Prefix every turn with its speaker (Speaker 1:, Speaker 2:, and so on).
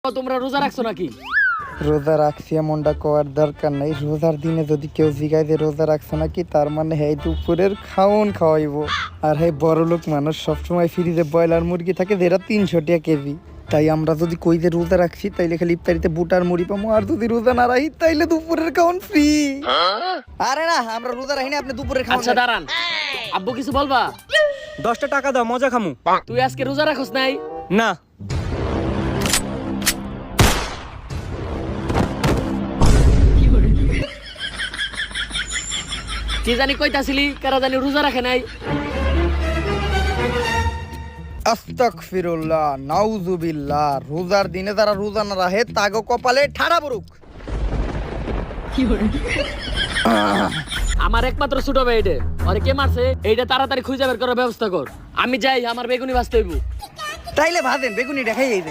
Speaker 1: তোমরা রোজা রাখছো নাকি?
Speaker 2: রোজা রাখছি এমনটা কোয়ার দরকার নাই। রোজার দিনে যদি কেউ জিগায় যে রোজা রাখছো নাকি, তার মানে হ্যাঁ দুপুরের খাওন খাওয়াইবো। আর হ্যাঁ বড় লোক মানুষ সবসময় ফ্রিজে ব্রয়লার মুরগি থাকে যেটা 300 টাকা কেজি। তাই আমরা যদি কই যে রোজা রাখছি তাইলে খালি ইফতারিতে বুটার মুড়ি পাবো, আর যদি রোজা না রাখি তাইলে দুপুরের খাওন ফ্রি। আরে না, আমরা রোজা রাখি না, আপনি দুপুরের খাওন।
Speaker 1: আচ্ছা দাঁড়ান, আব্বু কিছু বলবা?
Speaker 3: 10টা টাকা দাও, মজা খামু।
Speaker 1: তুই আজকে রোজা রাখোস নাই?
Speaker 3: না।
Speaker 1: কি জানি কইতাছিলি, কারা জানি রোজা রাখে নাই।
Speaker 2: আস্তাগফিরুল্লাহ, নাউজুবিল্লাহ। রোজার দিনে যারা রোজা না রাখে তাগো কপালে ঠাড়া পড়ুক।
Speaker 1: আমার একমাত্র ছোট ভাই এটা, আরে কে মারছে এইটা তাড়াতাড়ি খুঁজে বের করার ব্যবস্থা কর। আমি যাই, আমার বেগুনি ভাজতে হইব।
Speaker 2: তাইলে ভাজেন, বেগুনি দেখাই যাই।